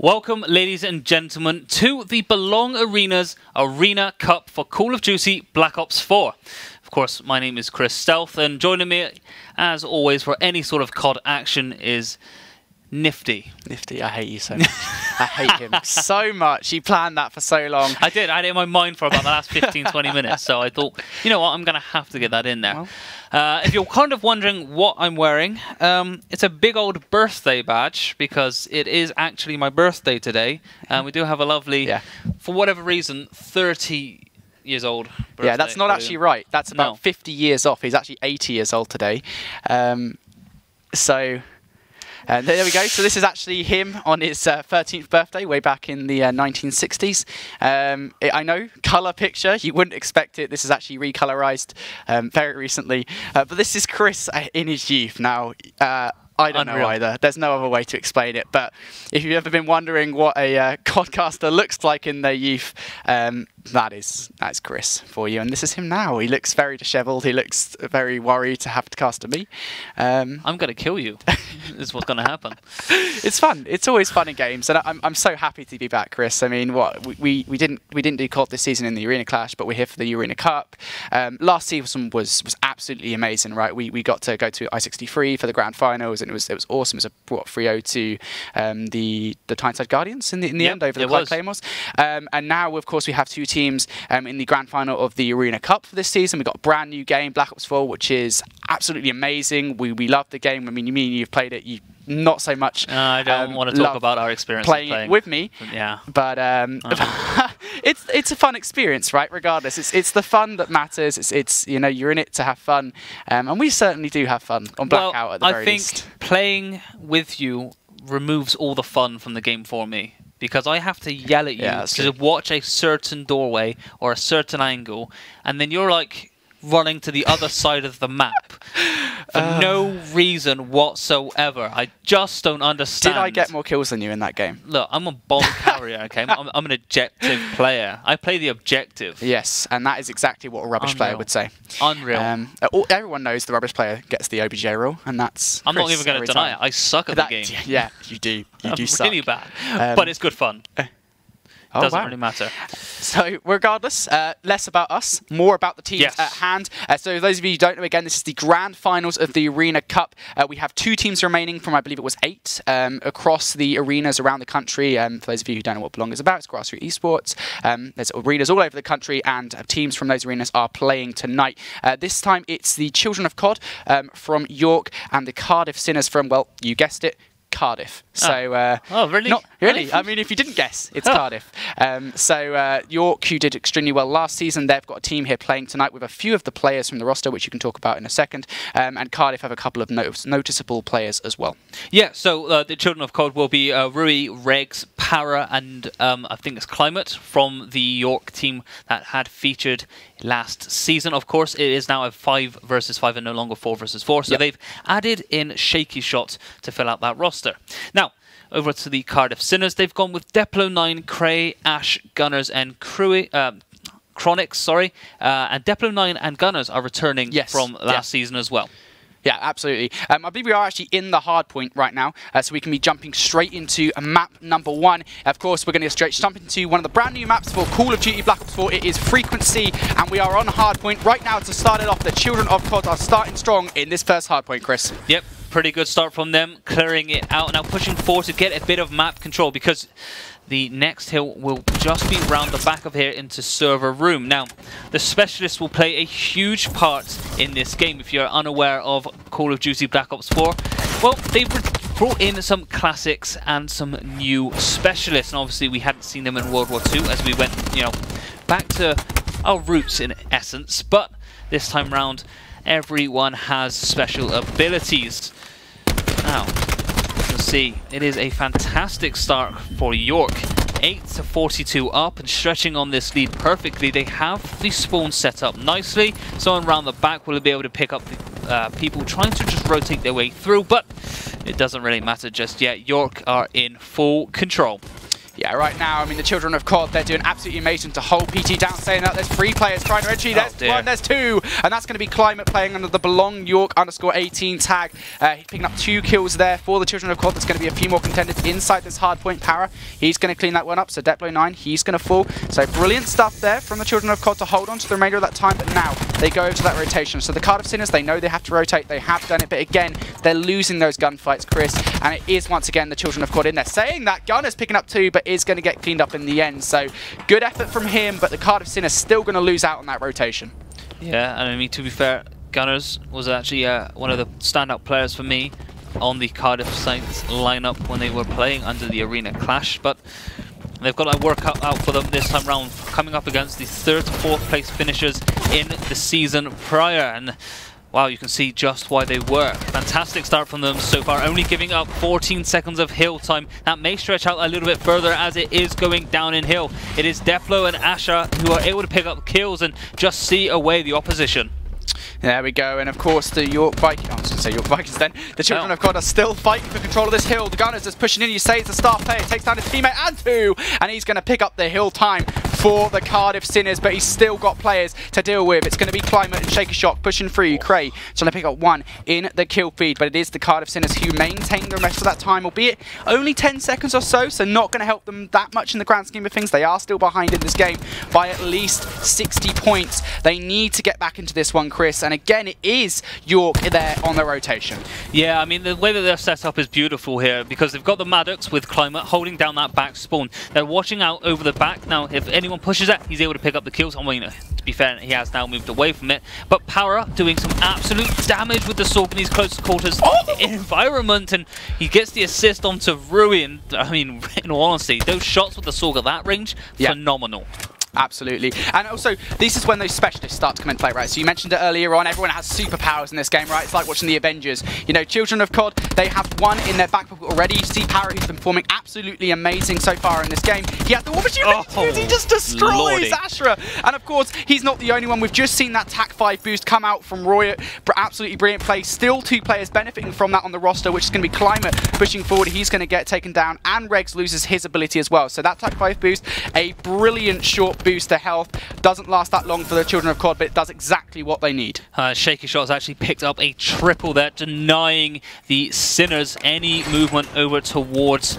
Welcome, ladies and gentlemen, to the Belong Arena's Arena Cup for Call of Duty Black Ops 4. Of course, my name is Chris Stealth, and joining me, as always, for any sort of COD action is Nifty. Nifty, I hate you so much. I hate him so much. He planned that for so long. I did. I had it in my mind for about the last 15-20 minutes, so I thought, you know what, I'm going to have to get that in there. Well. If you're kind of wondering what I'm wearing, it's a big old birthday badge, because it is actually my birthday today. We do have a lovely, for whatever reason, 30 years old birthday. Yeah, that's not actually right. That's about 50 years off. He's actually 80 years old today. There we go. So this is actually him on his 13th birthday, way back in the 1960s. I know, colour picture, you wouldn't expect it. This is actually recolorized very recently. But this is Chris in his youth. Now, I don't know either. There's no other way to explain it. But if you've ever been wondering what a codcaster looks like in their youth, that's Chris for you. And this is him now. He looks very dishevelled. He looks very worried to have to cast at me. I'm going to kill you. This is what's going to happen. It's fun. It's always fun in games, and I'm so happy to be back, Chris. I mean, we didn't do COD this season in the Arena Clash, but we're here for the Arena Cup. Last season was absolutely amazing, right? We got to go to I-63 for the grand finals, and it was awesome. It was a 3-0 to the Tyneside Guardians in the end over the Clyde Claymores. And now, of course, we have two teams in the grand final of the Arena Cup for this season. We've got a brand new game, Black Ops 4, which is absolutely amazing. We love the game. I mean, me and you've played it. You not so much. I don't want to talk about our experience playing it with me. Yeah, but it's a fun experience, right? Regardless, it's the fun that matters. It's you know, you're in it to have fun, and we certainly do have fun on Blackout at the very least. I think playing with you removes all the fun from the game for me, because I have to yell at you to watch a certain doorway or a certain angle, and then you're like running to the other side of the map for no reason whatsoever. I just don't understand. Did I get more kills than you in that game? Look, I'm a bomb carrier, okay? I'm an objective player. I play the objective. Yes, and that is exactly what a rubbish player would say. Unreal. Everyone knows the rubbish player gets the OBJ rule, and that's I'm not even going to deny it. I suck at the game. Yeah, you do. You do suck. Really bad. But it's good fun. Doesn't really matter. So, regardless, less about us, more about the teams at hand. So, those of you who don't know, again, this is the grand finals of the Arena Cup. We have 2 teams remaining from, I believe it was 8, across the arenas around the country. For those of you who don't know what Belong is about, it's grassroots esports. There's arenas all over the country, and teams from those arenas are playing tonight. This time, it's the Children of COD from York and the Cardiff Sinners from, well, you guessed it, Cardiff. So, really? Not really. I mean, if you didn't guess, it's Cardiff. York, who did extremely well last season, they've got a team here playing tonight with a few of the players from the roster, which you can talk about in a second. And Cardiff have a couple of noticeable players as well. Yeah, so the Children of COD will be Rui, Regs, Para, and I think it's Climate from the York team that had featured last season. Of course, it is now a 5 versus 5 and no longer 4 versus 4. So they've added in Shaky Shot to fill out that roster. Now, over to the Cardiff Sinners, they've gone with Deplo 9, Cray, Ash, Gunners, and Chronics, sorry. And Deplo 9 and Gunners are returning from last season as well. Yeah, absolutely. I believe we are actually in the hard point right now, so we can be jumping straight into map number 1. Of course, we're going to jump into one of the brand new maps for Call of Duty Black Ops 4. It is Frequency, and we are on hard point right now to start it off. The Children of COD are starting strong in this first hard point, Chris. Yep. Pretty good start from them, clearing it out. Now pushing forward to get a bit of map control, because the next hill will just be round the back of here into server room. Now, the specialists will play a huge part in this game. If you're unaware of Call of Duty Black Ops 4, well, they've brought in some classics and some new specialists. And obviously, we hadn't seen them in World War II as we went, you know, back to our roots in essence. But this time round, everyone has special abilities. Now, you can see it is a fantastic start for York. 8-42 up and stretching on this lead perfectly. They have the spawn set up nicely. Someone around the back will be able to pick up the people trying to just rotate their way through, but it doesn't really matter just yet. York are in full control. Yeah, right now, I mean, the Children of COD, they're doing absolutely amazing to hold PT down, saying that there's 3 players trying to entry. There's 1, there's 2, and that's going to be Climate playing under the Belong York _18 tag. He's picking up 2 kills there for the Children of COD. There's going to be a few more contenders inside this hardpoint. Para, he's going to clean that one up, so Deplo9, he's going to fall. So brilliant stuff there from the Children of COD to hold on to the remainder of that time, but now they go over to that rotation. So the Cardiff Sinners, they know they have to rotate, they have done it, but again, they're losing those gunfights, Chris, and it is once again the Children of COD in there, saying that Gunner's picking up 2, but is going to get cleaned up in the end. So good effort from him, but the Cardiff Sinners still going to lose out on that rotation. Yeah, and I mean, to be fair, Gunners was actually one of the standout players for me on the Cardiff Saints lineup when they were playing under the Arena Clash, but they've got a work out for them this time round, coming up against the 3rd to 4th place finishers in the season prior. And wow, you can see just why they were. Fantastic start from them so far, only giving up 14 seconds of hill time. That may stretch out a little bit further as it is going down in hill. It is Deflo and Asha who are able to pick up kills and just see away the opposition. There we go, and of course the York Vikings, I was going to say York Vikings then, the Children of COD are still fighting for control of this hill. The Gunners just pushing in, you say it's a star player, takes down his teammate and 2, and he's going to pick up the hill time for the Cardiff Sinners, but he's still got players to deal with. It's going to be Climate and Shaker Shock pushing through. Cray trying to pick up 1 in the kill feed, but it is the Cardiff Sinners who maintain the rest of that time, albeit only 10 seconds or so, so not going to help them that much in the grand scheme of things. They are still behind in this game by at least 60 points. They need to get back into this one, Chris, and again, it is York there on the rotation. Yeah, I mean, the way that they're set up is beautiful here because they've got the Maddox with Climate holding down that back spawn. They're watching out over the back. Now, if anyone pushes that, he's able to pick up the kills. I mean, to be fair, he has now moved away from it. But Para doing some absolute damage with the Sorg in these close quarters environment, and he gets the assist onto Ruin. I mean, in all honesty, those shots with the Sorg at that range, phenomenal. Absolutely. And also, this is when those specialists start to come into play, right? So you mentioned it earlier on, everyone has superpowers in this game, right? It's like watching the Avengers. You know, Children of COD, they have 1 in their back pocket already. You see Para, who's been performing absolutely amazing so far in this game. He has the War Machine, he just destroys Ashra. And of course, he's not the only one. We've just seen that TAC 5 boost come out from Roy. Absolutely brilliant play. Still 2 players benefiting from that on the roster, which is going to be Climate pushing forward. He's going to get taken down, and Regs loses his ability as well. So that TAC 5 boost, a brilliant short boost to health. Doesn't last that long for the Children of COD, but it does exactly what they need. Shaky Shot's actually picked up a triple there, denying the Sinners any movement over towards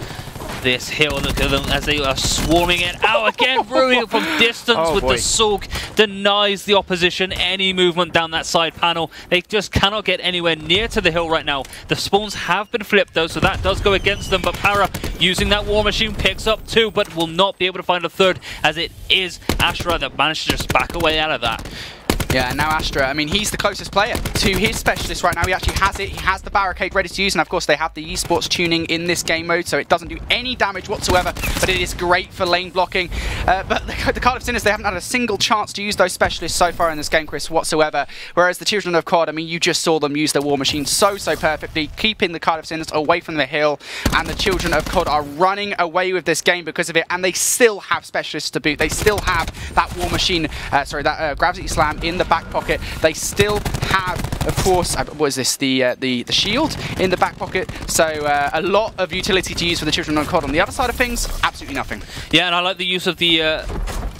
this hill. Look at them as they are swarming it out again, ruining it from distance with the Sorg. Denies the opposition any movement down that side panel. They just cannot get anywhere near to the hill right now. The spawns have been flipped though, so that does go against them, but Para using that War Machine picks up 2, but will not be able to find a 3rd, as it is Ashra that managed to just back away out of that. Yeah, and now Astra, I mean, he's the closest player to his specialist right now. He actually has it. He has the barricade ready to use, and of course they have the esports tuning in this game mode, so it doesn't do any damage whatsoever, but it is great for lane blocking. But the Cardiff Sinners, they haven't had a single chance to use those specialists so far in this game, Chris, whatsoever. Whereas the Children of COD, I mean, you just saw them use their War Machine so perfectly, keeping the Cardiff Sinners away from the hill, and the Children of COD are running away with this game because of it, and they still have specialists to boot. They still have that War Machine, that Gravity Slam in the back pocket. They still have, of course, what is this, the shield in the back pocket, so a lot of utility to use for the Children of COD. On the other side of things, absolutely nothing. Yeah, and I like the use of the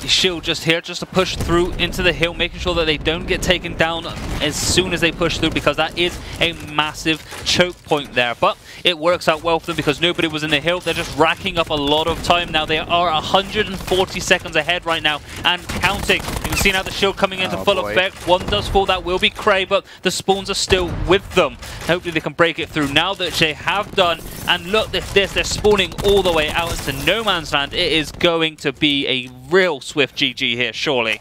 shield just here, just to push through into the hill, making sure that they don't get taken down as soon as they push through, because that is a massive choke point there. But it works out well for them because nobody was in the hill. They're just racking up a lot of time now. They are 140 seconds ahead right now and counting. You can see now the shield coming into full effect. 1 does fall, that will be Cray, but the spawns are still with them. Hopefully they can break it through now that they have done. And look at this, they're spawning all the way out into no man's land. It is going to be a real swift GG here, surely.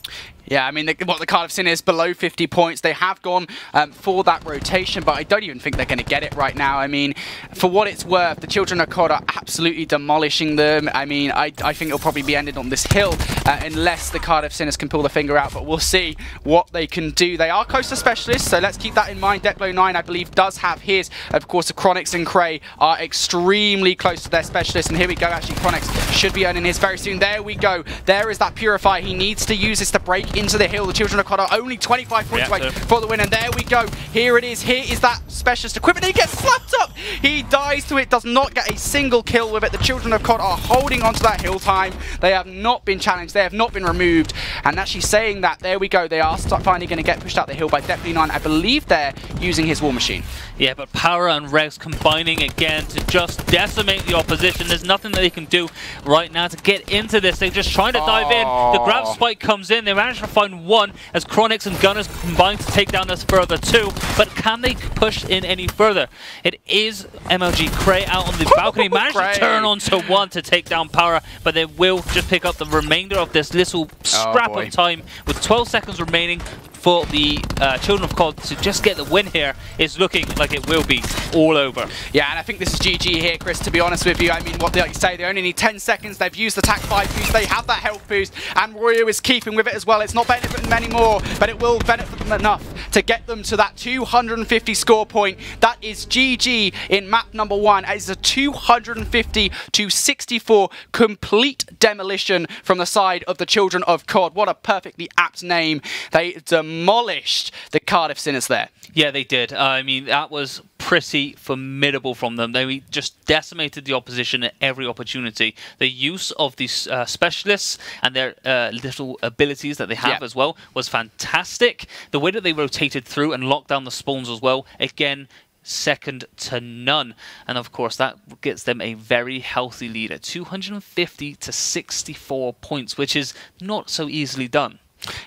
Yeah, I mean, the Cardiff Sinners below 50 points. They have gone for that rotation, but I don't even think they're going to get it right now. I mean, for what it's worth, the Children of COD are absolutely demolishing them. I mean, I think it'll probably be ended on this hill unless the Cardiff Sinners can pull the finger out, but we'll see what they can do. They are close to specialists, so let's keep that in mind. Deplo9, I believe, does have his. Of course, the Chronix and Cray are extremely close to their specialists, and here we go. Actually, Chronix should be earning his very soon. There we go. There is that Purify. He needs to use this to break into the hill. The Children of COD are only 25 points away for the win, and there we go. Here it is. Here is that specialist equipment. He gets slapped up. He dies to it, does not get a single kill with it. The Children of COD are holding onto that hill time. They have not been challenged. They have not been removed. And actually saying that, there we go. They are finally going to get pushed out the hill by Deputy 9. I believe they're using his War Machine. Yeah, but Para and Rex combining again to just decimate the opposition. There's nothing that they can do right now to get into this. They're just trying to dive in. The grab spike comes in. They manage to find one as Chronics and Gunners combine to take down this further two. But can they push in any further? It is MLG Cray out on the balcony. Managed to turn onto one to take down Para, but they will just pick up the remainder of this little scrap of time with 12 seconds remaining for the Children of COD to just get the win here. Is looking like it will be all over. Yeah, and I think this is GG here, Chris, to be honest with you. I mean, what they like you say, they only need 10 seconds. They've used the TAC 5 boost. They have that health boost, and Royo is keeping with it as well. It's not benefiting them anymore, but it will benefit them enough to get them to that 250 score point. That is GG in map number 1. It is a 250 to 64 complete demolition from the side of the Children of COD. What a perfectly apt name. They demolished the Cardiff Sinners there. Yeah, they did. I mean, that was pretty formidable from them. They just decimated the opposition at every opportunity. The use of these specialists and their little abilities that they have as well was fantastic. The way that they rotated through and locked down the spawns as well, again, second to none. And of course, that gets them a very healthy lead at 250 to 64 points, which is not so easily done.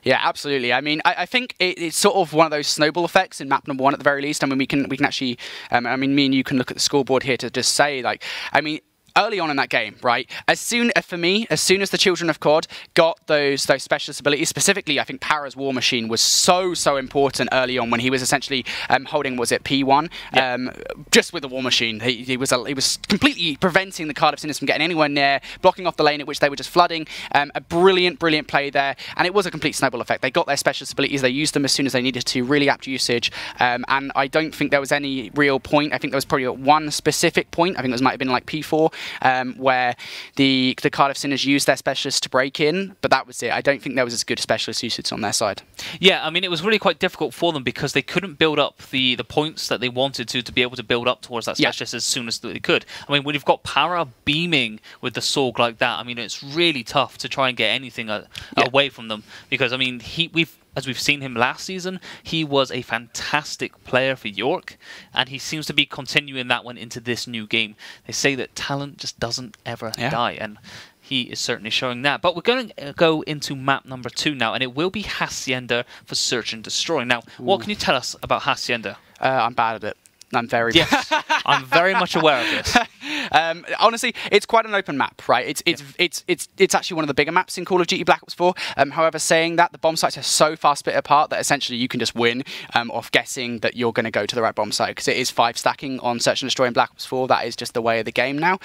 Yeah, absolutely. I mean, I think it's sort of one of those snowball effects in map number 1 at the very least. I mean, we can actually, I mean, me and you can look at the scoreboard here to just say, like, I mean, early on in that game, right? For me, as soon as the Children of COD got those specialist abilities, specifically, I think Para's War Machine was so important early on when he was essentially holding, was it P1? Just with the War Machine, he was completely preventing the Cardiff Sinners from getting anywhere near, blocking off the lane at which they were just flooding. A brilliant play there, and it was a complete snowball effect. They got their specialist abilities, they used them as soon as they needed to, really apt usage, and I don't think there was any real point. I think there was probably one specific point. I think it might have been like P4. Where the Cardiff Sinners used their specialists to break in, but that was it. I don't think there was as good specialist usage on their side. Yeah, I mean, it was really quite difficult for them because they couldn't build up the points that they wanted to be able to build up towards that specialist as soon as they could. I mean, when you've got Para beaming with the Sorg like that, I mean, it's really tough to try and get anything away from them because, I mean, as we've seen him last season, he was a fantastic player for York, and he seems to be continuing that one into this new game. They say that talent just doesn't ever die, and he is certainly showing that. But we're going to go into map number 2 now, and it will be Hacienda for Search and Destroy. Now, what can you tell us about Hacienda? I'm bad at it. I'm very I'm very much aware of this. Honestly, it's quite an open map, right? It's actually one of the bigger maps in Call of Duty Black Ops 4. However, saying that, the bomb sites are so far split apart that essentially you can just win off guessing that you're going to go to the right bomb site, because it is 5 stacking on Search and Destroy in Black Ops 4. That is just the way of the game now.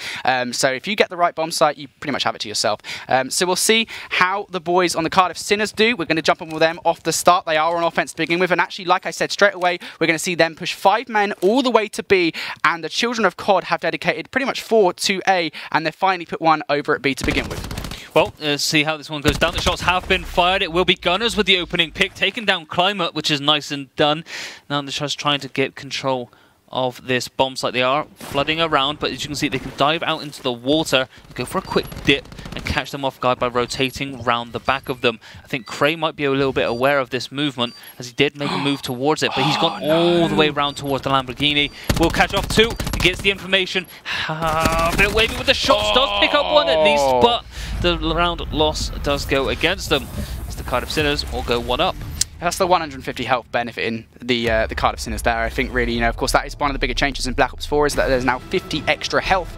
So if you get the right bomb site, you pretty much have it to yourself. So we'll see how the boys on the Cardiff Sinners do. We're going to jump on with them off the start. They are on offense to begin with, and actually, like I said, straight away, we're going to see them push 5 men all the way to B, and the Children of COD have dedicated pretty much 4 to A, and they've finally put 1 over at B to begin with. Well, let's see how this one goes down. The shots have been fired. It will be Gunners with the opening pick, taking down Climate, which is nice and done. Now they're just trying to get control of this bomb site. They are flooding around, but as you can see, they can dive out into the water, go for a quick dip, and catch them off guard by rotating round the back of them. I think Cray might be a little bit aware of this movement, as he did make a move towards it, but he's gone all the way around towards the Lamborghini. Will catch off 2. He gets the information. A bit wavy with the shots, does pick up 1 at least, but the round loss does go against them, as the Cardiff Sinners will go 1 up. That's the 150 health benefiting the Cardiff Sinners there. I think really, of course, that is one of the bigger changes in Black Ops 4, is that there's now 50 extra health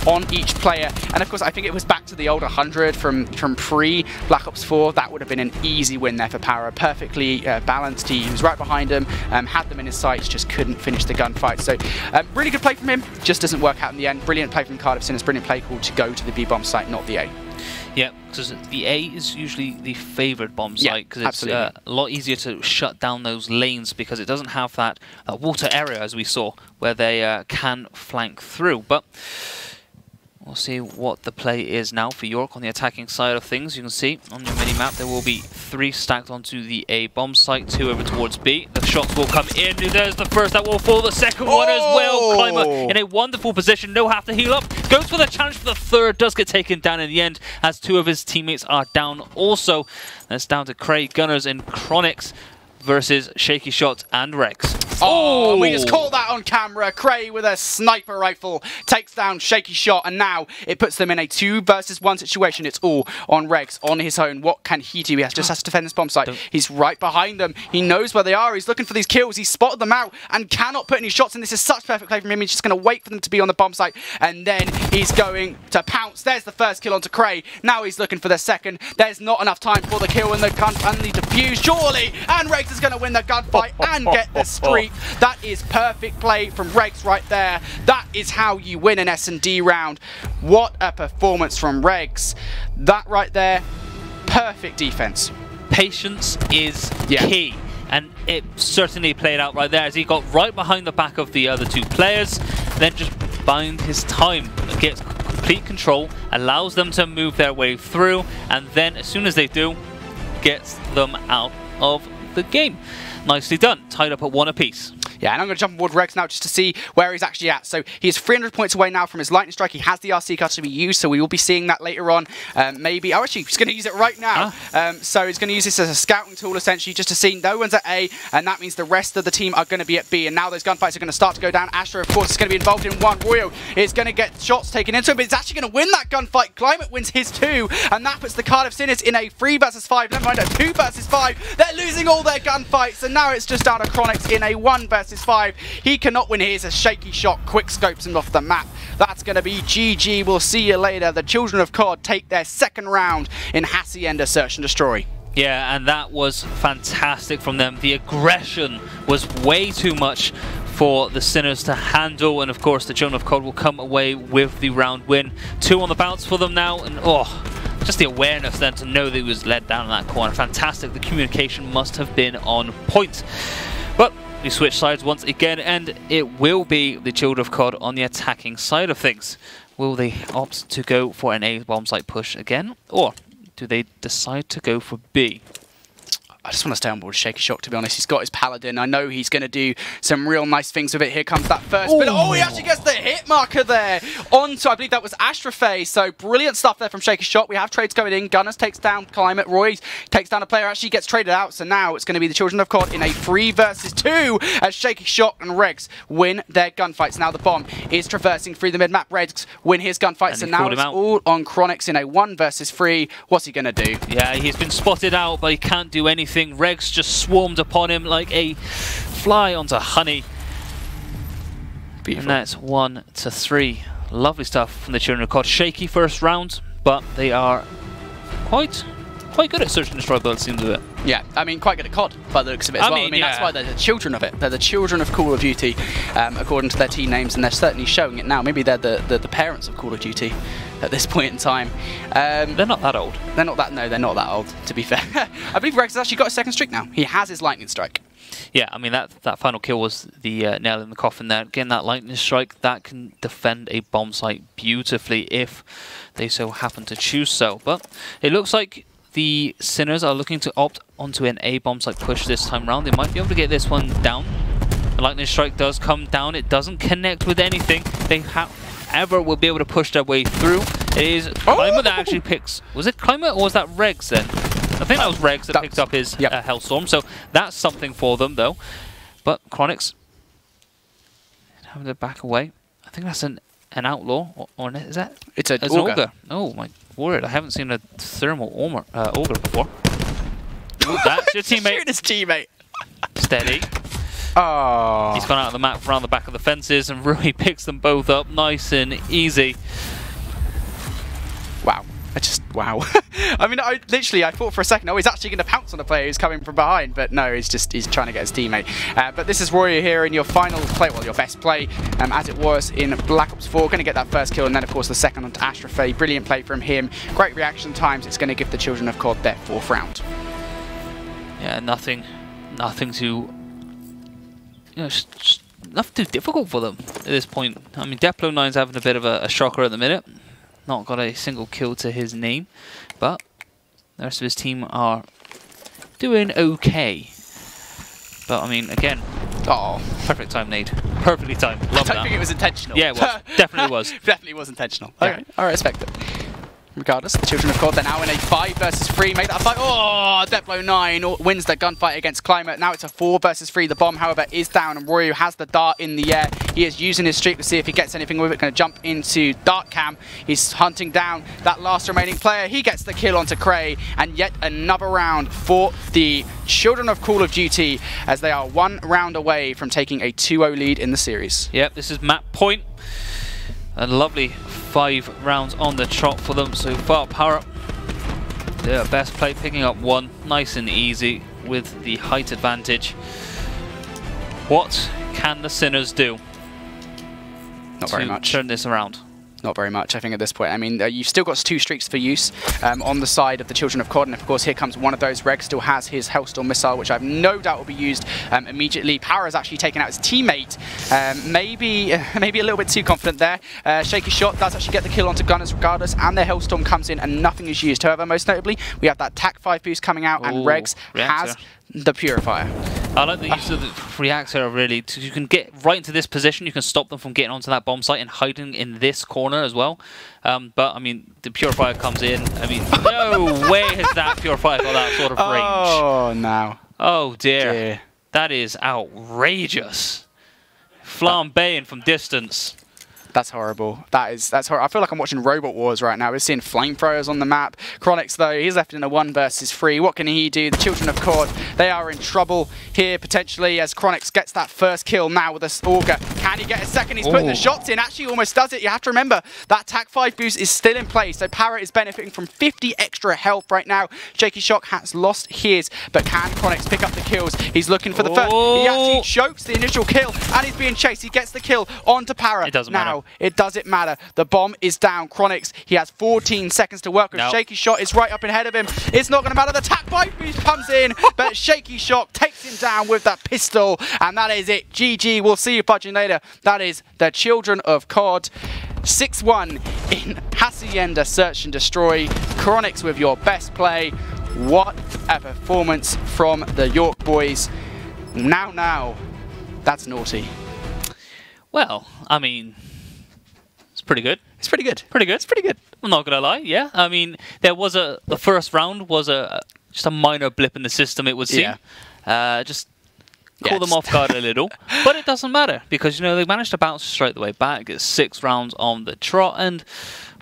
on each player. And of course, I think it was back to the old 100 from pre-Black Ops 4. That would have been an easy win there for Para. Perfectly balanced. He was right behind them, had them in his sights, just couldn't finish the gunfight. So really good play from him, just doesn't work out in the end. Brilliant play from Cardiff Sinners, brilliant play call to go to the B-bomb site, not the A. Yeah, because the A is usually the favoured bomb site, because it's a lot easier to shut down those lanes, because it doesn't have that water area, as we saw, where they can flank through. But We'll see what the play is now for York on the attacking side of things. You can see on the mini-map there will be 3 stacked onto the A bomb site, 2 over towards B. The shots will come in. There's the first that will fall. The second one as well. Climber in a wonderful position. No have to heal up. Goes for the challenge for the third. Does get taken down in the end as 2 of his teammates are down also. That's down to Craig Gunners and Chronix versus Shaky Shot and Rex. Oh, we just caught that on camera. Cray with a sniper rifle takes down Shaky Shot, and now it puts them in a 2 versus 1 situation. It's all on Rex on his own. What can he do? He just has to defend this bomb site. He's right behind them. He knows where they are. He's looking for these kills. He's spotted them out and cannot put any shots in. This is such perfect play from him. He's just going to wait for them to be on the bomb site, and then he's going to pounce. There's the first kill onto Cray. Now he's looking for the second. There's not enough time for the kill, and the gun only defused, surely, and Rex is going to win the gunfight and get the streak. That is perfect play from Regs right there. That is how you win an S&D round. What a performance from Regs. That right there, perfect defense. Patience is key. And it certainly played out right there as he got right behind the back of the other 2 players, then just bind his time, gets complete control, allows them to move their way through, and then as soon as they do, gets them out of the game. Nicely done. Tied up at 1 apiece. Yeah, and I'm going to jump aboard Rex now just to see where he's actually at. So he's 300 points away now from his lightning strike. He has the RC card to be used, so we will be seeing that later on. Maybe, oh, actually, he's going to use it right now. So he's going to use this as a scouting tool, essentially, just to see no one's at A, and that means the rest of the team are going to be at B. And now those gunfights are going to start to go down. Astra, of course, is going to be involved in one. Royo is going to get shots taken into him, but he's actually going to win that gunfight. Climate wins his 2, and that puts the Cardiff Sinners in a 3 versus 5. Never mind, a 2 versus 5. They're losing all their gunfights, and now it's just down to Chronix in a 1 versus 5. He cannot win his as Shaky Shot quick scopes him off the map. That's going to be GG. We'll see you later. The Children of COD take their 2nd round in Hacienda Search and Destroy. Yeah, and that was fantastic from them. The aggression was way too much for the Sinners to handle, and of course the Children of COD will come away with the round win. 2 on the bounce for them now, and just the awareness then to know that he was led down in that corner. Fantastic. The communication must have been on point. But we switch sides once again, and it will be the Children of COD on the attacking side of things. Will they opt to go for an A bomb site push again, or do they decide to go for B? I just want to stay on board with Shaky Shock, to be honest. He's got his Paladin. I know he's going to do some real nice things with it. Here comes that first bit. Oh, he actually gets the hit marker there. Onto, I believe that was Astrafe. So brilliant stuff there from Shaky Shock. We have trades going in. Gunners takes down Climate. Roy takes down a player. Actually gets traded out. So now it's going to be the Children of COD in a 3 versus 2 as Shaky Shock and Regs win their gunfights. Now the bomb is traversing through the mid-map. Regs win his gunfights. And now it's all on Chronix in a 1 versus 3. What's he going to do? Yeah, he's been spotted out, but he can't do anything. Regs just swarmed upon him like a fly onto honey. Beautiful. And that's 1 to 3. Lovely stuff from the Children of COD. Shaky first round, but they are quite good at search and destroy by the seems of it. Yeah, I mean, quite good at COD by the looks of it as well. I mean, that's why they're the children of it. They're the children of Call of Duty, according to their team names, and they're certainly showing it now. Maybe they're the parents of Call of Duty at this point in time. They're not that old. They're not that old, to be fair. I believe Rex has actually got a 2nd streak now. He has his lightning strike. Yeah, I mean, that final kill was the nail in the coffin there. Again, that lightning strike, that can defend a bomb site beautifully if they so happen to choose so. But it looks like the Sinners are looking to opt onto an A bomb site push this time round. They might be able to get this one down. The lightning strike does come down. It doesn't connect with anything. They however will be able to push their way through. It is Climber that actually picks... Was it Climber or was that Regs then? I think that was Regs that picked up his Hellstorm. So that's something for them though. But Chronix having to back away. I think that's an outlaw, or is that? It's an auger. Oh my word! I haven't seen a thermal auger before. Ooh, that's your teammate. His teammate. Steady. Oh. He's gone out of the map around the back of the fences, and Rui picks them both up nice and easy. Wow. Wow. I mean, I thought for a second, oh, he's actually going to pounce on a player who's coming from behind, but no, he's trying to get his teammate. But this is Roy here in your final play, well, your best play, as it was in Black Ops 4. Going to get that first kill, and then, of course, the second onto Astrafe. Brilliant play from him. Great reaction times. It's going to give the Children of COD their 4th round. Yeah, nothing too... nothing too difficult for them at this point. I mean, Deplo 9's having a bit of a shocker at the minute. not got a single kill to his name, but the rest of his team are doing okay. But I mean, again, perfect time nade. Perfectly timed. Love that. I don't think it was intentional. Yeah, it was. Definitely was. Definitely was intentional. Yeah. Okay, I respect it. Regardless, the Children of COD, they're now in a 5 versus 3. Make that a 5. Oh, Deplo 9 wins the gunfight against Climate. Now it's a 4 versus 3. The bomb, however, is down, and Royu has the dart in the air. He is using his streak to see if he gets anything with it. Going to jump into dart cam. He's hunting down that last remaining player. He gets the kill onto Cray, and yet another round for the Children of Call of Duty, as they are 1 round away from taking a 2-0 lead in the series. Yep, this is map point. A lovely 5 rounds on the trot for them so far. Power up their best play, picking up 1 nice and easy with the height advantage. What can the Sinners do? Not very much. Turn this around. Not very much, I think, at this point. I mean, you've still got 2 streaks for use on the side of the Children of COD, and of course, here comes one of those. Reg still has his Hellstorm missile, which I have no doubt will be used immediately. Power has actually taken out his teammate. Maybe a little bit too confident there. Shaky Shot does actually get the kill onto Gunners regardless, and their Hellstorm comes in and nothing is used. However, most notably, we have that TAC 5 boost coming out, and Regs has the Purifier. I like the use of the reactor, really. You can get right into this position, you can stop them from getting onto that bomb site and hiding in this corner as well. But, I mean, the Purifier comes in. I mean, no way has that Purifier got that sort of range. Oh, no. Oh, dear. That is outrageous. Flambeing from distance. That's horrible. That's horrible. I feel like I'm watching Robot Wars right now. We're seeing flamethrowers on the map. Chronix, though, he's left in a 1 versus 3. What can he do? The Children of COD, they are in trouble here, potentially, as Chronix gets that first kill now with a Auger. Can he get a second? He's putting the shots in. Actually, almost does it. You have to remember, that TAC 5 boost is still in place, so Parrot is benefiting from 50 extra health right now. Shaky Shock has lost his, but can Chronix pick up the kills? He's looking for the first. He actually chokes the initial kill, and he's being chased. He gets the kill onto Parrot. It doesn't matter. It doesn't matter. The bomb is down. Chronix, he has 14 seconds to work with. Shaky Shot is right up ahead of him. It's not going to matter. The TAC 5 boost comes in, but Shaky Shot takes him down with that pistol, and that is it. GG. We'll see you fudging later. That is the Children of COD. 6-1 in Hacienda Search and Destroy. Chronix with your best play. What a performance from the York boys. Now, that's naughty. Well, I mean, it's pretty good. It's pretty good. Pretty good. It's pretty good. I'm not gonna lie. Yeah, I mean, there was the first round was just a minor blip in the system, it would seem. Yeah. Just call them off guard a little, but it doesn't matter because they managed to bounce straight the way back. Get 6 rounds on the trot, and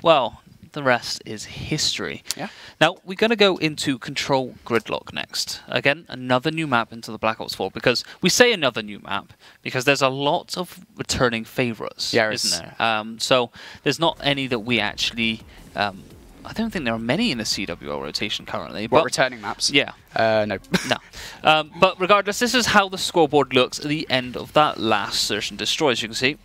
well, the rest is history. Yeah. Now, we're going to go into Control Gridlock next. Again, another new map into the Black Ops 4, because we say another new map because there's a lot of returning favourites, isn't there? So there's not any that we actually... I don't think there are many in the CWL rotation currently. What, returning maps? Yeah. No. No. But regardless, this is how the scoreboard looks at the end of that last Search and Destroy, as you can see.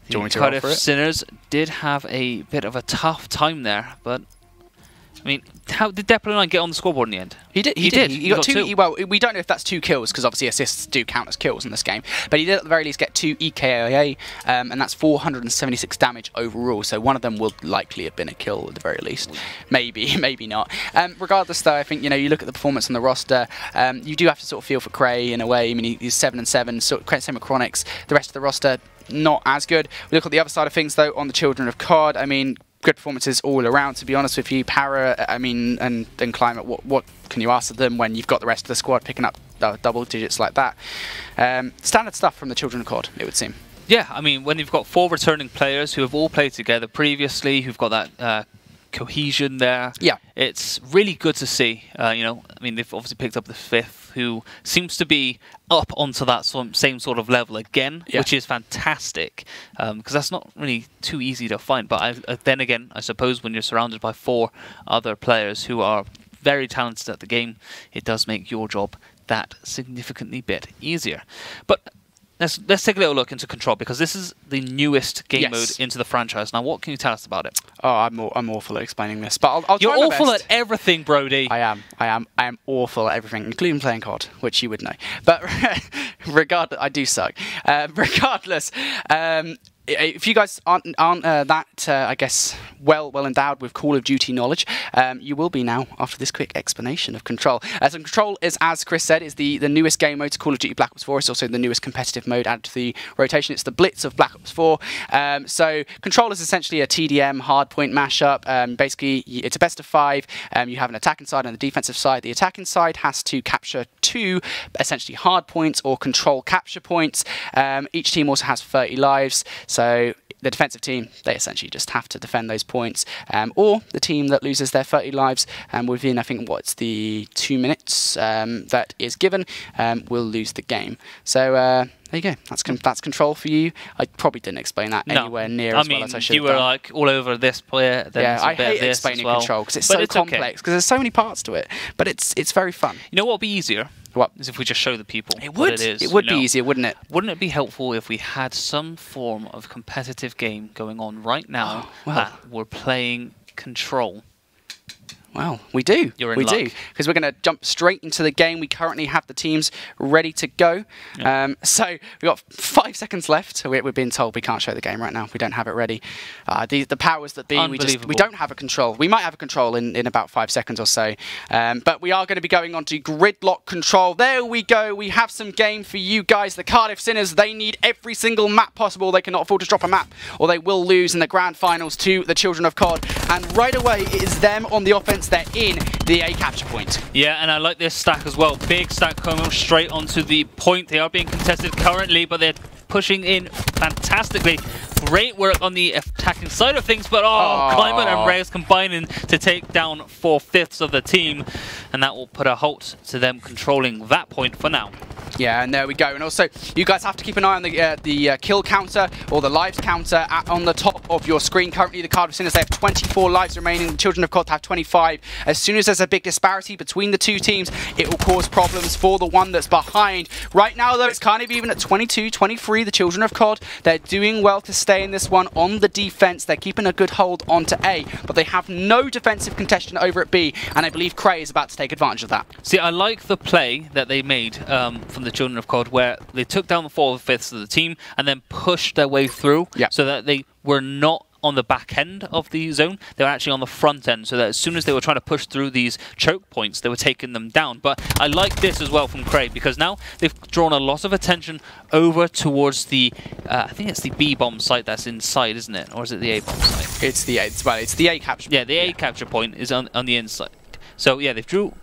Do you want me to Cardiff Sinners did have a bit of a tough time there, but I mean, how did Deplo 9 get on the scoreboard in the end? He did. He got 2. Well, we don't know if that's 2 kills because obviously assists do count as kills in this game, but he did at the very least get 2 EKIA, and that's 476 damage overall. So one of them will likely have been a kill at the very least. Maybe not. Regardless, though, I think you look at the performance on the roster. You do have to sort of feel for Cray in a way. I mean, he's 7-7. So same with Chronix. The rest of the roster not as good. We look at the other side of things, though, on the Children of COD. I mean, good performances all around, to be honest with you. Para, I mean, and Climate, what can you ask of them when you've got the rest of the squad picking up double digits like that? Standard stuff from the Children of COD, it would seem. Yeah, I mean, when you've got 4 returning players who have all played together previously, who've got that cohesion there. Yeah, it's really good to see. I mean, they've obviously picked up the 5th, who seems to be up onto that same sort of level again, which is fantastic, because that's not really too easy to find. But then again, I suppose when you're surrounded by 4 other players who are very talented at the game, it does make your job that significantly bit easier. But let's take a little look into Control, because this is the newest game mode into the franchise. Now, what can you tell us about it? Oh, I'm awful at explaining this, but I'll You're try my awful best. at everything, Brody. I am awful at everything, including playing COD, which you would know. But regardless, I do suck. Regardless, if you guys aren't I guess, well endowed with Call of Duty knowledge, you will be now after this quick explanation of Control. So Control is, as Chris said, is the newest game mode to Call of Duty Black Ops 4. It's also the newest competitive mode added to the rotation. It's the Blitz of Black Ops 4. So Control is essentially a TDM hardpoint mashup. Basically, it's a best of 5. You have an attacking side and a defensive side. The attacking side has to capture 2 essentially hard points or control capture points. Each team also has 30 lives. So the defensive team, they essentially just have to defend those points, or the team that loses their 30 lives within, I think, what's the 2 minutes that is given, will lose the game. So there you go. That's Control for you. I probably didn't explain that anywhere near as well as I should have done. You were like all over this player. Then yeah, I hate explaining Control because it's so complex, because there's so many parts to it. But it's very fun. You know what would be easier? What? Is if we just show the people it would. What it is. It would be easier, wouldn't it? Wouldn't it be helpful if we had some form of competitive game going on right now that we're playing Control? Well, we do. We do, because we're going to jump straight into the game. We currently have the teams ready to go. Yep. So we've got 5 seconds left. So we're being told we can't show the game right now. We don't have it ready. The powers that be, we don't have a Control. We might have a Control in about 5 seconds or so. But we are going to be going on to Gridlock Control. There we go. We have some game for you guys. The Cardiff Sinners, they need every single map possible. They cannot afford to drop a map, or they will lose in the grand finals to the Children of COD. And right away, it is them on the offense. They're in the A capture point. Yeah, and I like this stack as well. Big stack coming straight onto the point. They are being contested currently, but they're pushing in fantastically. Great work on the attacking side of things, but Climate and Reyes combining to take down 4/5 of the team, and that will put a halt to them controlling that point for now. Yeah, and there we go. And also, you guys have to keep an eye on the kill counter or the lives counter on the top of your screen. Currently, the Cardiff Sinners, they have 24 lives remaining. The Children of COD have 25. As soon as there's a big disparity between the two teams, it will cause problems for the one that's behind. Right now, though, it's kind of even at 22, 23. The Children of COD, they're doing well to stay in this one on the defense. They're keeping a good hold onto A, but they have no defensive contention over at B, and I believe Cray is about to take advantage of that. See, I like the play that they made from the Children of COD, where they took down the 4/5 of the team and then pushed their way through, so that they were not on the back end of the zone. They were actually on the front end, so that as soon as they were trying to push through these choke points, they were taking them down. But I like this as well from Craig, because now they've drawn a lot of attention over towards the, I think it's the B-bomb site that's inside, isn't it? Or is it the A-bomb site? It's the A, it's the A capture point. Yeah, the A capture point is on the inside. So yeah, they've drew...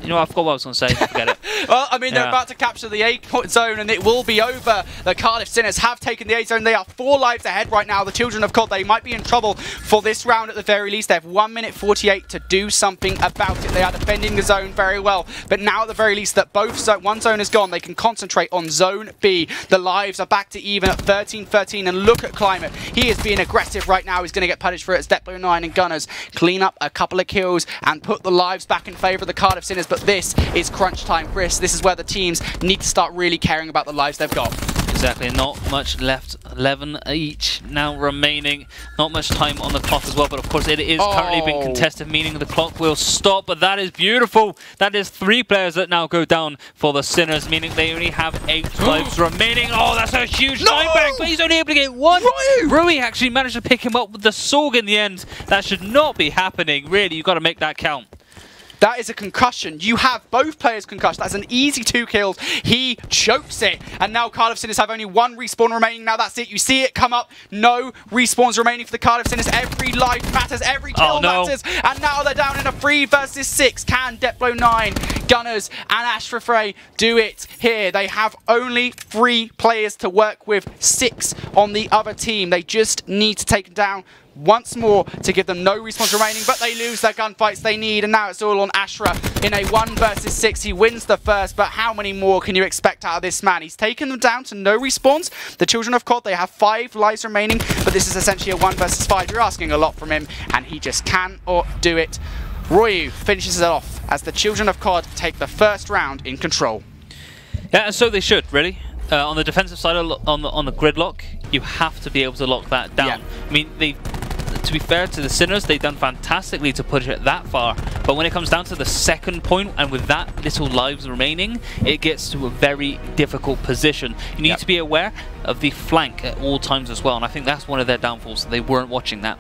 you know, I forgot what I was going to say. Forget it. Well, I mean, they're about to capture the A zone, and it will be over. The Cardiff Sinners have taken the A zone. They are 4 lives ahead right now. The Children of COD, they might be in trouble for this round at the very least. They have 1 minute 48 to do something about it. They are defending the zone very well. But now at the very least that one zone is gone, they can concentrate on zone B. The lives are back to even at 13-13. And look at Climate. He is being aggressive right now. He's going to get punished for it. It's Deplo9 and Gunners clean up a couple of kills and put the lives back in favour of the Cardiff Sinners. But this is crunch time, Chris. This is where the teams need to start really caring about the lives they've got. Exactly, not much left. 11 each now remaining. Not much time on the clock as well, but of course it is currently being contested, meaning the clock will stop, but that is beautiful. That is 3 players that now go down for the Sinners, meaning they only have 8 lives remaining. Oh, that's a huge time back, but he's only able to get 1. Rui actually managed to pick him up with the Sorg in the end. That should not be happening, really. You've got to make that count. That is a concussion. You have both players concussed. That's an easy 2 kills. He chokes it. And now Cardiff Sinners have only 1 respawn remaining. Now that's it. You see it come up. No respawns remaining for the Cardiff Sinners. Every life matters. Every kill matters. And now they're down in a 3 versus 6. Can Deplo9, Gunners, and Ashrafray do it here? They have only 3 players to work with. 6 on the other team. They just need to take them down once more to give them no respawns remaining, but they lose their gunfights they need, and now it's all on Ashra in a 1 versus 6. He wins the first, but how many more can you expect out of this man? He's taken them down to no respawns. The Children of COD, they have 5 lives remaining, but this is essentially a 1 versus 5. You're asking a lot from him, and he just cannot do it. Royu finishes it off as the Children of COD take the first round in control. Yeah, and so they should, really. On the defensive side, on the gridlock, you have to be able to lock that down. I mean, to be fair to the Sinners, they've done fantastically to push it that far. But when it comes down to the second point, and with that little lives remaining, it gets to a very difficult position. You need to be aware of the flank at all times as well, and I think that's one of their downfalls. They weren't watching that.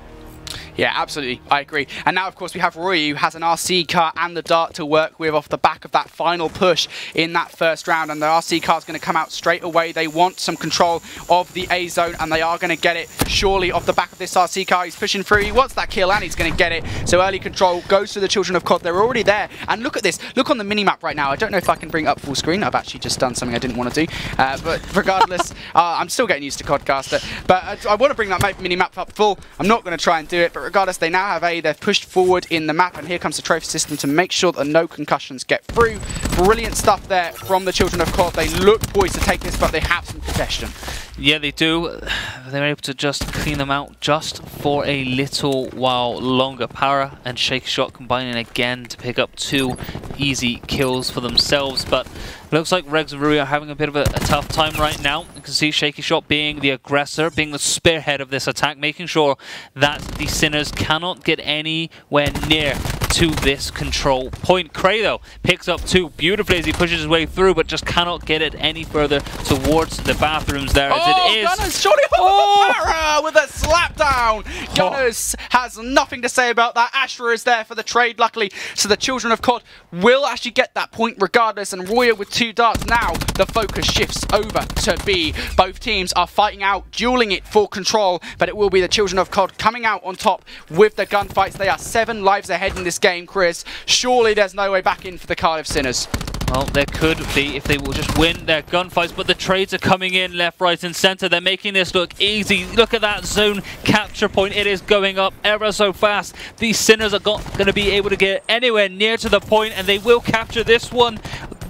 Yeah, absolutely. I agree. And now, of course, we have Roy, who has an RC car and the dart to work with off the back of that final push in that first round. And the RC car is going to come out straight away. They want some control of the A zone, and they are going to get it surely off the back of this RC car. He's pushing through. He wants that kill, and he's going to get it. So early control goes to the Children of COD. They're already there. And look at this. Look on the mini-map right now. I don't know if I can bring up full screen. I've actually just done something I didn't want to do. But regardless, I'm still getting used to Codcaster. But I want to bring that mini-map up full. I'm not going to try and do it, but regardless, they now have A. They've pushed forward in the map, and here comes the trophy system to make sure that no concussions get through. Brilliant stuff there from the Children of COD. They look poised to take this, but they have some congestion. Yeah, they do. They're able to just clean them out just for a little while longer. Para and Shake Shot combining again to pick up 2 easy kills for themselves, but looks like Regs and Rui are having a bit of a tough time right now. You can see Shaky Shot being the aggressor, being the spearhead of this attack, making sure that the Sinners cannot get anywhere near to this control point. Cray, though, picks up 2 beautifully as he pushes his way through, but just cannot get it any further towards the bathrooms there as it is. Gunners, surely Para with a slap down. Gunners has nothing to say about that. Astra is there for the trade, luckily, so the Children of COD will actually get that point regardless, and Roya with 2 darts. Now the focus shifts over to B. Both teams are fighting out, dueling it for control, but it will be the Children of COD coming out on top with the gunfights. They are 7 lives ahead in this game, Chris. Surely there's no way back in for the Cardiff Sinners. Well, there could be if they will just win their gunfights, but the trades are coming in left, right and centre. They're making this look easy. Look at that zone capture point. It is going up ever so fast. These Sinners are not going to be able to get anywhere near to the point, and they will capture this one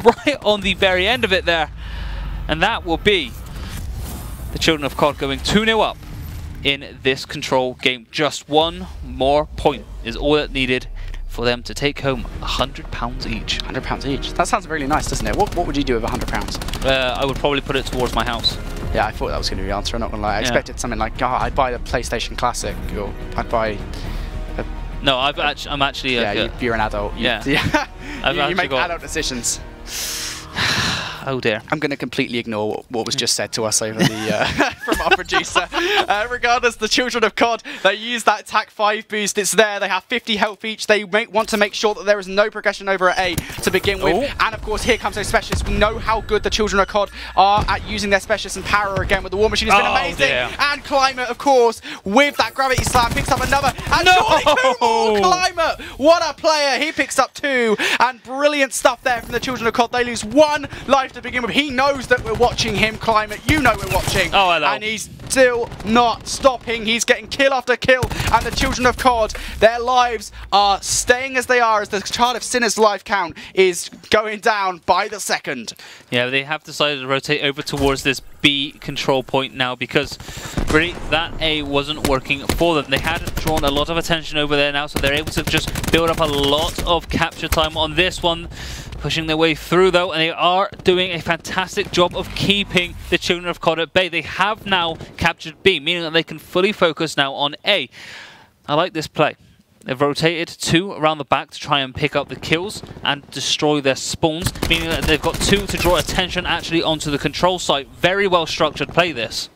right on the very end of it there. And that will be the Children of COD going 2-0 up in this control game. Just 1 more point is all that needed for them to take home £100 each. £100 each. That sounds really nice, doesn't it? What would you do with £100? I would probably put it towards my house. Yeah, I thought that was going to be the answer. I'm not going to lie. I expected something like, I'd buy the PlayStation Classic, or I'd buy... No, I'm actually... you're an adult. You make got... adult decisions. Oh dear. I'm going to completely ignore what was just said to us over the from our producer. Regardless, the Children of COD, they use that attack 5 boost. It's there. They have 50 health each. They want to make sure that there is no progression over at A to begin with. And of course, here comes those specialists. We know how good the Children of COD are at using their specialists and power again with the War Machine. It's been amazing. Dear. And Climate, of course, with that gravity slam, picks up another. And surely 2 more. Climate, what a player. He picks up 2. And brilliant stuff there from the Children of COD. They lose 1 life to begin with. He knows that we're watching him, Climate. You know we're watching. Oh, hello. And he's still not stopping. He's getting kill after kill. And the Children of COD, their lives are staying as they are as the Cardiff Sinners life count is going down by the second. Yeah, they have decided to rotate over towards this B control point now because really that A wasn't working for them. They had drawn a lot of attention over there now, so they're able to just build up a lot of capture time on this one. Pushing their way through though, and they are doing a fantastic job of keeping the Children of COD at bay. They have now captured B, meaning that they can fully focus now on A. I like this play. They've rotated 2 around the back to try and pick up the kills and destroy their spawns, meaning that they've got 2 to draw attention actually onto the control site. Very well structured play this.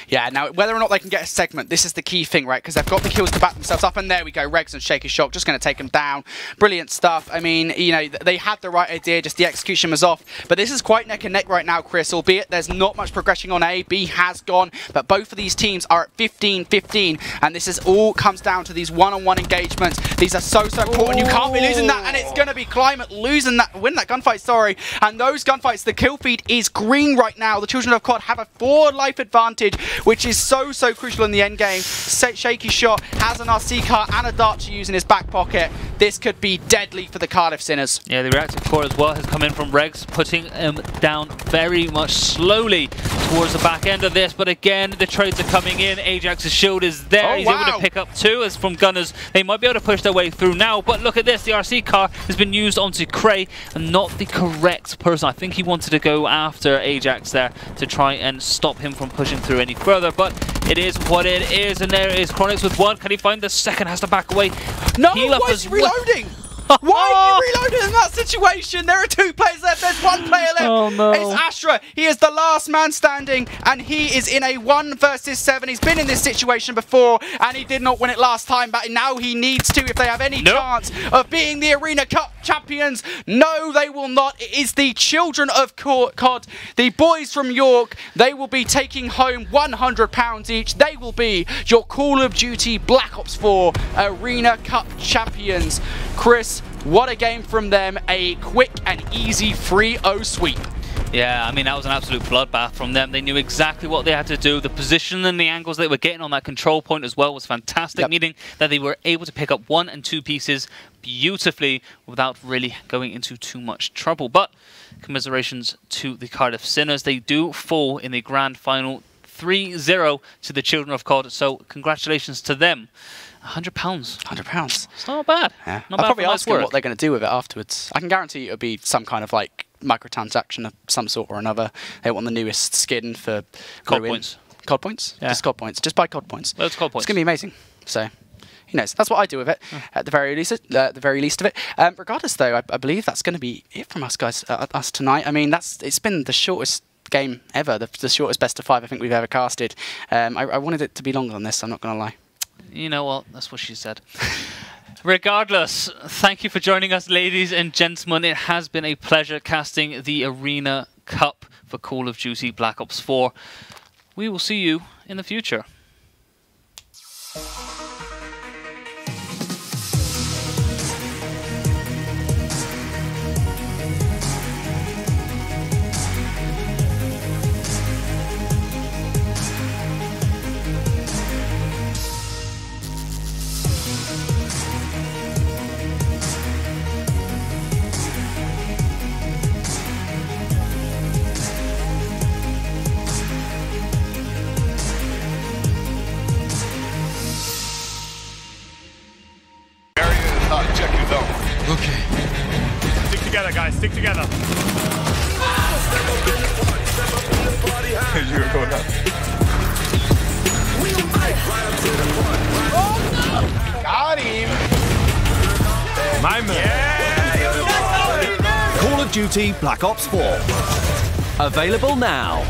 Yeah, now whether or not they can get a segment, this is the key thing, right? Because they've got the kills to back themselves up, and there we go, Regs and Shaky Shock just going to take them down. Brilliant stuff. I mean, you know, they had the right idea, just the execution was off. But this is quite neck and neck right now, Chris, albeit there's not much progression on A. B has gone, but both of these teams are at 15-15, and this is all comes down to these one-on-one engagements. These are so important. You can't be losing that, and it's going to be Climate losing that, win that gunfight, sorry. And those gunfights, the kill feed is green right now. The Children of COD have a 4 life advantage, which is so crucial in the end game. Shaky Shot has an RC car and a dart to use in his back pocket. This could be deadly for the Cardiff Sinners. Yeah, the reactive core as well has come in from Regs, putting him down very much slowly towards the back end of this, but again, the trades are coming in. Ajax's shield is there. He's able to pick up 2 as from Gunners. They might be able to push their way through now, but look at this. The RC car has been used onto Cray, and not the correct person. I think he wanted to go after Ajax there to try and stop him from pushing through any further, but it is what it is, and there is Chronix with 1. Can he find the second? Has to back away. No, why is he reloading? Why are you reloading in that situation? There are 2 players left. There's 1 player left. Oh, no. It's Astra. He is the last man standing, and he is in a 1 versus 7. He's been in this situation before, and he did not win it last time, but now he needs to if they have any chance of being the Arena Cup champions. No, they will not. It is the Children of COD, the boys from York. They will be taking home £100 each. They will be your Call of Duty Black Ops 4 Arena Cup champions. Chris, what a game from them. A quick and easy 3-0 sweep. Yeah, I mean, that was an absolute bloodbath from them. They knew exactly what they had to do. The position and the angles they were getting on that control point as well was fantastic, meaning that they were able to pick up 1 and 2 pieces beautifully without really going into too much trouble. But commiserations to the Cardiff Sinners. They do fall in the grand final 3-0 to the Children of COD, so congratulations to them. £100. £100. It's not bad. Yeah. Not I'll bad probably for ask them what they're going to do with it afterwards. I can guarantee it'll be some kind of like microtransaction of some sort or another. They want the newest skin for COD points. COD points? Yeah. Just COD points. Just buy COD points. Loads of COD points. It's going to be amazing. So, who knows? That's what I do with it. At the very least of it. Regardless, though, I believe that's going to be it from us guys, us tonight. I mean, it's been the shortest game ever, the shortest best of 5 I think we've ever casted. I wanted it to be longer than this. I'm not going to lie. You know what? That's what she said. Regardless, thank you for joining us, ladies and gentlemen. It has been a pleasure casting the Arena Cup for Call of Duty Black Ops 4. We will see you in the future. Check your zone. Okay. Stick together, guys. Stick together. You were going up. Got him. My man. Yeah. Call of Duty Black Ops 4. Available now.